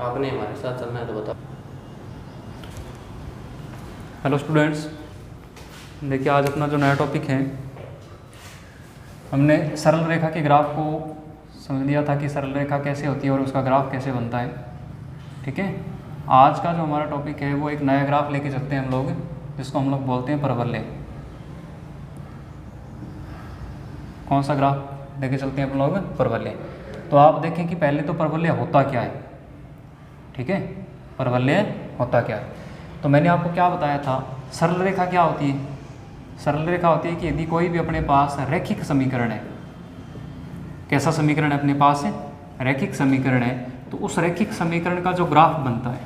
आपने हमारे साथ चलना है तो बताओ। हेलो स्टूडेंट्स, देखिए आज अपना जो नया टॉपिक है, हमने सरल रेखा के ग्राफ को समझ लिया था कि सरल रेखा कैसे होती है और उसका ग्राफ कैसे बनता है। ठीक है, आज का जो हमारा टॉपिक है वो एक नया ग्राफ लेके चलते हैं हम लोग, जिसको हम लोग बोलते हैं परवलय। कौन सा ग्राफ लेके चलते हैं हम लोग? परवलय। तो आप देखें कि पहले तो परवलय होता क्या है। ठीक है, परवलय होता क्या है। तो मैंने आपको क्या बताया था, सरल रेखा क्या होती है? सरल रेखा होती है कि यदि कोई भी अपने पास रैखिक समीकरण है, कैसा समीकरण है अपने पास है? रैखिक समीकरण है, तो उस रैखिक समीकरण का जो ग्राफ बनता है,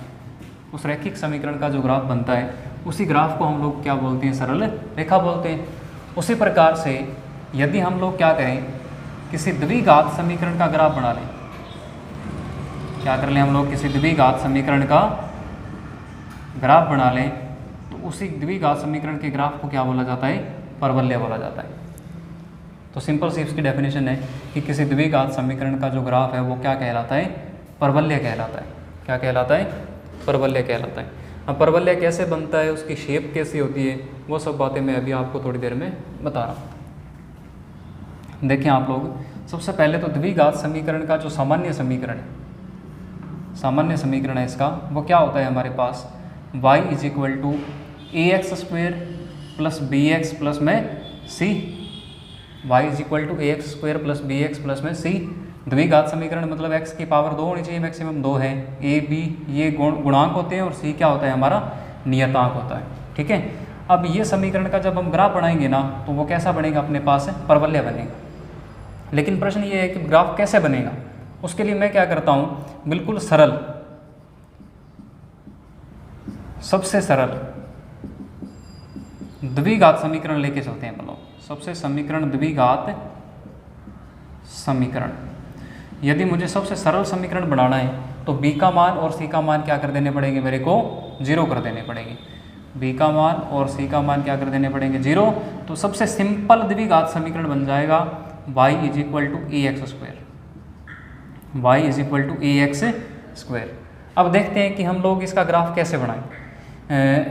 उस रैखिक समीकरण का जो ग्राफ बनता है, उसी ग्राफ को हम लोग क्या बोलते हैं? सरल रेखा बोलते हैं। उसी प्रकार से यदि हम लोग क्या करें, किसी द्विघात समीकरण का ग्राफ बना लें, क्या कर लें हम लोग? किसी द्विघात समीकरण का ग्राफ बना लें, तो उसी द्विघात समीकरण के ग्राफ को क्या बोला जाता है? परवलय बोला जाता है। तो सिंपल सी इसकी डेफिनेशन है कि किसी द्विघात समीकरण का जो ग्राफ है वो क्या कहलाता है? परवलय कहलाता है। क्या कहलाता है? परवलय कहलाता है। अब परवलय कैसे बनता है, उसकी शेप कैसी होती है, वो सब बातें मैं अभी आपको थोड़ी देर में बता रहा हूँ। देखें आप लोग, सबसे पहले तो द्विघात समीकरण का जो सामान्य समीकरण है, सामान्य समीकरण है इसका, वो क्या होता है हमारे पास? y is equal to A X square plus B X plus में C. Y is equal to A X square plus B X plus में सी। द्विघात समीकरण मतलब x की पावर 2 होनी चाहिए, मैक्सिमम 2 है। a b ये गुणांक होते हैं और c क्या होता है? हमारा नियतांक होता है। ठीक है, अब ये समीकरण का जब हम ग्राफ बनाएंगे ना, तो वो कैसा बनेगा? अपने पास परवलय बनेगा। लेकिन प्रश्न ये है कि ग्राफ कैसे बनेगा? उसके लिए मैं क्या करता हूँ, बिल्कुल सरल, सबसे सरल द्विघात समीकरण लेके चलते हैं हम लोग। सबसे समीकरण द्विघात समीकरण, यदि मुझे सबसे सरल समीकरण बनाना है तो b का मान और c का मान क्या कर देने पड़ेंगे? मेरे को 0 कर देने पड़ेंगे। b का मान और c का मान क्या कर देने पड़ेंगे? 0। तो सबसे सिंपल द्विघात समीकरण बन जाएगा y is equal to A X square. y is equal to A X square. अब देखते हैं कि हम लोग इसका ग्राफ कैसे बनाएं।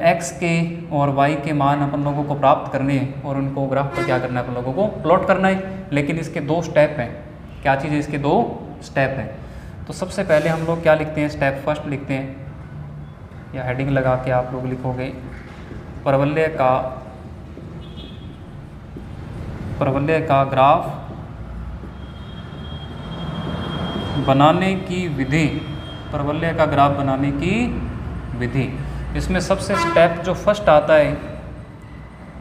x के और y के मान अपन लोगों को प्राप्त करने हैं और उनको ग्राफ पर क्या करना है? अपन लोगों को प्लॉट करना है। लेकिन इसके 2 स्टेप हैं। क्या चीज़ है? इसके 2 स्टेप हैं। तो सबसे पहले हम लोग क्या लिखते हैं? स्टेप फर्स्ट लिखते हैं, या हेडिंग लगा के आप लोग लिखोगे, परवलय का ग्राफ बनाने की विधि। परवलय का ग्राफ बनाने की विधि, इसमें सबसे स्टेप जो फर्स्ट आता है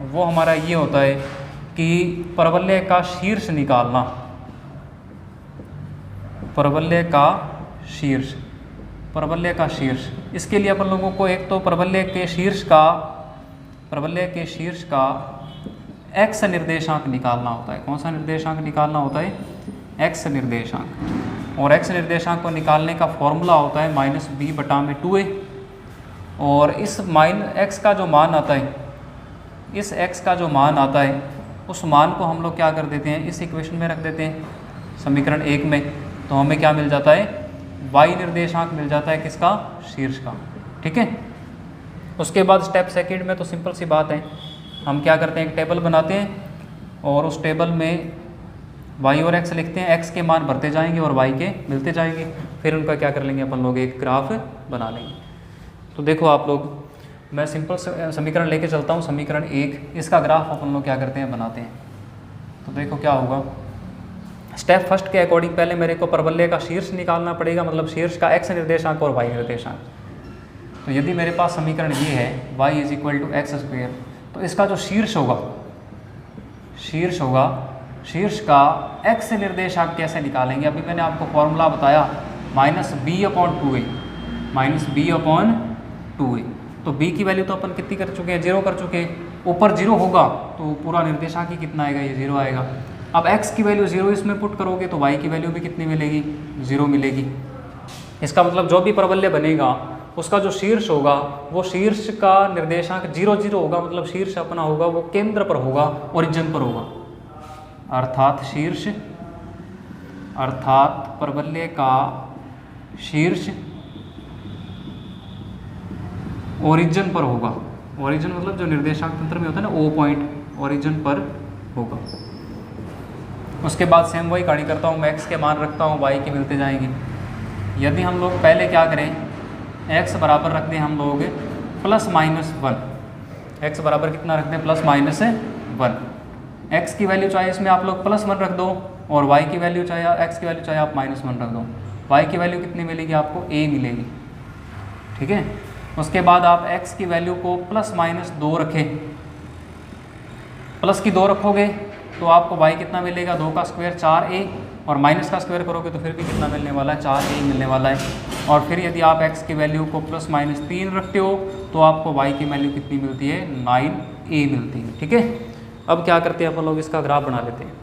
वो हमारा ये होता है कि परवलय का शीर्ष निकालना। परवलय का शीर्ष, परवलय का शीर्ष। इसके लिए अपन लोगों को एक तो परवलय के शीर्ष का x निर्देशांक निकालना होता है। कौन सा निर्देशांक निकालना होता है? x निर्देशांक। और x निर्देशांक को निकालने का फॉर्मूला होता है -b/2a। और इस x का जो मान आता है, इस x का जो मान आता है, उस मान को हम लोग क्या कर देते हैं? इस इक्वेशन में रख देते हैं, समीकरण 1 में। तो हमें क्या मिल जाता है? y निर्देशांक मिल जाता है किसका? शीर्ष का। ठीक है, उसके बाद स्टेप सेकंड में तो सिंपल सी बात है, हम क्या करते हैं? एक टेबल बनाते हैं और उस टेबल में y और x लिखते हैं। x के मान भरते जाएंगे और y के मिलते जाएंगे। फिर उनका क्या कर लेंगे? अपन लोग एक ग्राफ बना लेंगे। तो देखो आप लोग, मैं सिंपल समीकरण लेके चलता हूँ, समीकरण 1, इसका ग्राफ अपन लोग क्या करते हैं? बनाते हैं। तो देखो क्या होगा, स्टेप फर्स्ट के अकॉर्डिंग पहले मेरे को परवलय का शीर्ष निकालना पड़ेगा, मतलब शीर्ष का x निर्देशांक और y निर्देशांक। तो यदि मेरे पास समीकरण ये है y is equal to X square, तो इसका जो शीर्ष होगा, शीर्ष का x निर्देशांक कैसे निकालेंगे? अभी मैंने आपको फॉर्मूला बताया -b/2a। तो b की वैल्यू तो अपन कितनी कर चुके हैं? 0 कर चुके हैं। ऊपर 0 होगा तो पूरा निर्देशांक ही कितना आएगा? ये 0 आएगा। अब x की वैल्यू 0 इसमें पुट करोगे तो y की वैल्यू भी कितनी मिलेगी? 0 मिलेगी। इसका मतलब जो भी परवलय बनेगा उसका जो शीर्ष होगा, वो शीर्ष का निर्देशांक 0 0 होगा, मतलब शीर्ष अपना होगा वो केंद्र पर होगा, ओरिजिन पर होगा। अर्थात परवलय का शीर्ष ओरिजिन पर होगा। ओरिजिन मतलब जो निर्देशांक तंत्र में होता है ना, ओ पॉइंट ओरिजिन पर होगा। उसके बाद सेम वही कहानी करता हूँ, मैं एक्स के मान रखता हूँ, वाई के मिलते जाएंगे। यदि हम लोग पहले क्या करें, एक्स बराबर रख दें हम लोग +-1। एक्स बराबर कितना रखते हैं, +-1। एक्स की वैल्यू चाहे इसमें आप लोग +1 रख दो, और वाई की वैल्यू चाहे एक्स की वैल्यू चाहे आप -1 रख दो। वाई की वैल्यू कितनी मिलेगी आपको, a मिलेगी। ठीक है। उसके बाद आप x की वैल्यू को +-2 रखें, प्लस की 2 रखोगे तो आपको y कितना मिलेगा, 2 का स्क्वायर 4a, और माइनस का स्क्वायर करोगे तो फिर भी कितना मिलने वाला है, 4a मिलने वाला है। और फिर यदि आप x की वैल्यू को +-3 रखते हो तो आपको y की वैल्यू कितनी मिलती है, 9a मिलती है। ठीक है। अब क्या करते हैं अपन लोग, इसका ग्राफ बना लेते हैं।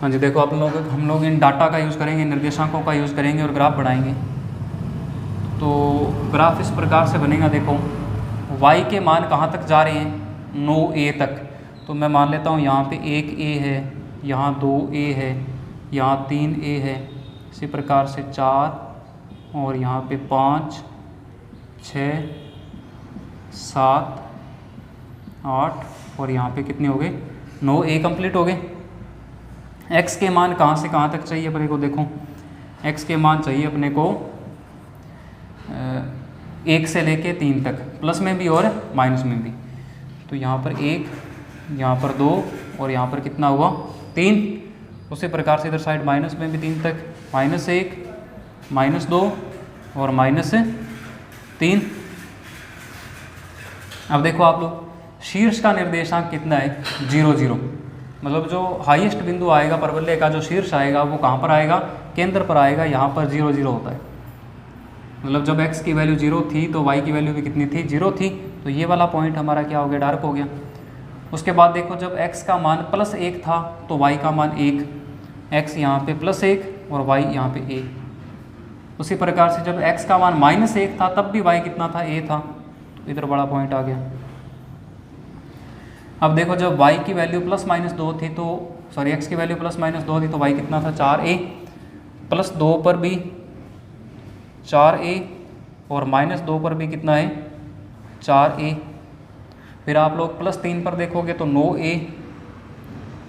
हाँ जी, देखो हम लोग इन डाटा का यूज़ करेंगे, निर्देशांकों का यूज़ करेंगे और ग्राफ बनाएंगे। तो ग्राफ इस प्रकार से बनेगा। देखो y के मान कहाँ तक जा रहे हैं, 9a तक। तो मैं मान लेता हूँ यहाँ पे 1a है, यहाँ 2a है, यहाँ 3a है, इसी प्रकार से 4, और यहाँ पे 5, 6, 7, 8, और यहाँ पे कितने हो गए, 9a कंप्लीट हो गए। x के मान कहाँ से कहाँ तक चाहिए अपने को, देखो x के मान चाहिए अपने को 1 से लेके 3 तक, प्लस में भी और माइनस में भी। तो यहाँ पर 1, यहाँ पर 2, और यहाँ पर कितना हुआ, 3। उसी प्रकार से इधर साइड माइनस में भी 3 तक, -1, -2 और -3। अब देखो आप लोग, शीर्ष का निर्देशांक कितना है, 0, 0। मतलब जो हाईएस्ट बिंदु आएगा परवलय का, जो शीर्ष आएगा वो कहाँ पर आएगा, केंद्र पर आएगा। यहाँ पर 0, 0 होता है। मतलब जब x की वैल्यू 0 थी तो y की वैल्यू भी कितनी थी, 0 थी। तो ये वाला पॉइंट हमारा क्या हो गया, डार्क हो गया। उसके बाद देखो जब x का मान +1 था तो y का मान 1, x यहाँ पे +1 और y यहाँ पे a। उसी प्रकार से जब x का मान -1 था तब भी y कितना था, a था। तो इधर बड़ा पॉइंट आ गया। अब देखो जब y की वैल्यू +-2 थी तो x की वैल्यू +-2 थी तो y कितना था, 4a, +2 पर भी 4a, और -2 पर भी कितना है, 4a। फिर आप लोग +3 पर देखोगे तो 9a,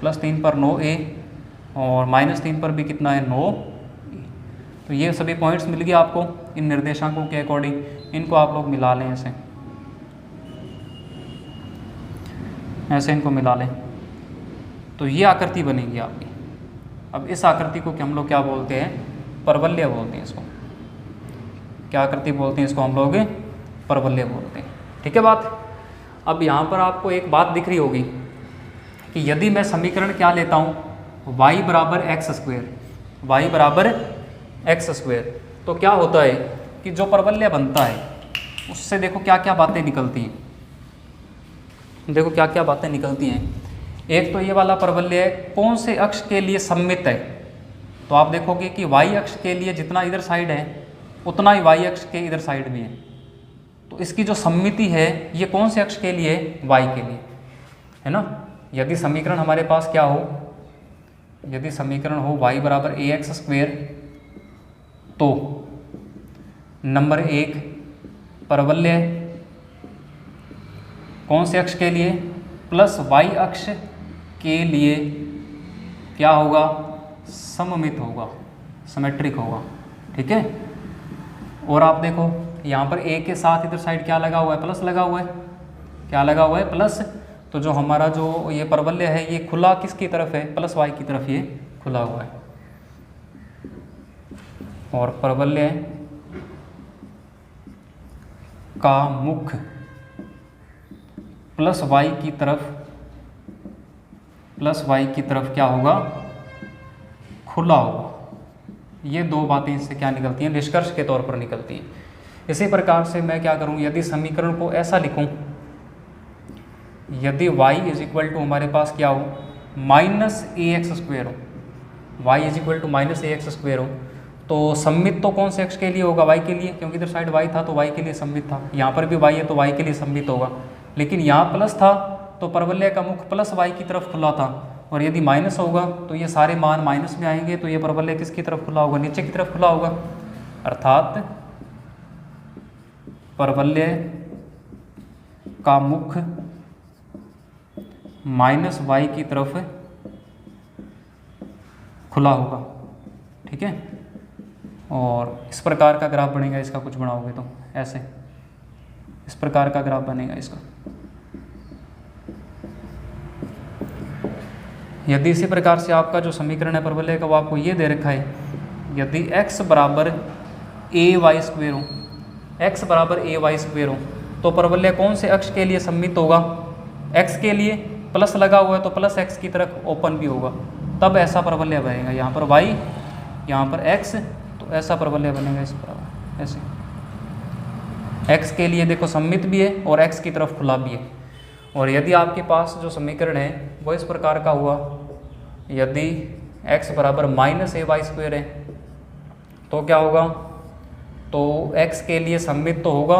+3 पर 9a, और -3 पर भी कितना है, 9a। तो ये सभी पॉइंट्स मिल गए आपको इन निर्देशांकों के अकॉर्डिंग। इनको आप लोग मिला लें, ऐसे इनको मिला लें तो ये आकृति बनेगी आपकी। अब इस आकृति को हम लोग क्या बोलते हैं, परवलय बोलते हैं। इसको क्या आकृति बोलते हैं, इसको हम लोग परवलय बोलते हैं। ठीक है बात। अब यहाँ पर आपको एक बात दिख रही होगी कि यदि मैं समीकरण क्या लेता हूँ, y बराबर x², तो क्या होता है कि जो परवलय बनता है उससे देखो क्या क्या बातें निकलती हैं। देखो क्या क्या बातें निकलती हैं। एक तो ये वाला परवलय कौन से अक्ष के लिए सममित है, तो आप देखोगे कि y अक्ष के लिए जितना इधर साइड है उतना ही y अक्ष के इधर साइड भी है। तो इसकी जो सममिति है ये कौन से अक्ष के लिए, y के लिए, है ना। यदि समीकरण हमारे पास क्या हो, यदि समीकरण हो y बराबर ax², तो नंबर 1 परवलय कौन से अक्ष के लिए, +y अक्ष के लिए क्या होगा, सममित होगा, सिमेट्रिक होगा। ठीक है। और आप देखो यहाँ पर a के साथ इधर साइड क्या लगा हुआ है, प्लस लगा हुआ है। क्या लगा हुआ है, प्लस। तो जो हमारा जो ये परवलय है ये खुला किसकी तरफ है, +y की तरफ ये खुला हुआ है। और परवलय का मुख +y की तरफ क्या होगा, खुला होगा। ये दो बातें इससे क्या निकलती हैं, निष्कर्ष के तौर पर निकलती हैं। इसी प्रकार से मैं क्या करूं, यदि समीकरण को ऐसा लिखूं, यदि y = हमारे पास क्या हो, -ax² हो, y = -ax² हो, तो सममित तो कौन से अक्ष के लिए होगा, y के लिए, क्योंकि इधर साइड y था तो y के लिए सममित था। यहाँ पर भी y है तो y के लिए सममित होगा। लेकिन यहाँ प्लस था तो परवलय का मुख प्लस वाई की तरफ खुला था, और यदि माइनस होगा तो ये सारे मान माइनस में आएंगे, तो ये परवलय किसकी तरफ खुला होगा, नीचे की तरफ खुला होगा। अर्थात परवलय का मुख माइनस वाई की तरफ खुला होगा, ठीक है। और इस प्रकार का ग्राफ बनेगा इसका, कुछ बनाओगे तो ऐसे इस प्रकार का ग्राफ बनेगा इसका। यदि इसी प्रकार से आपका जो समीकरण है परवलय का वो आपको ये दे रखा है, यदि x बराबर ए वाई स्क्वेयर हो, x बराबर ए वाई स्क्वेयर हो, तो परवलय कौन से अक्ष के लिए सममित होगा, x के लिए, प्लस लगा हुआ है तो प्लस x की तरफ ओपन भी होगा, तब ऐसा परवलय बनेगा। यहाँ पर y, यहाँ पर x, तो ऐसा परवलय बनेगा इस बराबर ऐसे। x के लिए देखो सममित भी है और x की तरफ खुला भी है। और यदि आपके पास जो समीकरण है वो इस प्रकार का हुआ, यदि x बराबर माइनस ए वाई स्क्वेयर है तो क्या होगा, तो x के लिए सममित तो होगा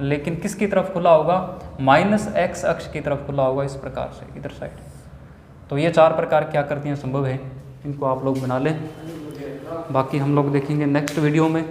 लेकिन किसकी तरफ खुला होगा, माइनस x अक्ष की तरफ खुला होगा, इस प्रकार से इधर साइड। तो ये 4 प्रकार क्या करती हैं संभव है, इनको आप लोग बना लें। बाकी हम लोग देखेंगे नेक्स्ट वीडियो में।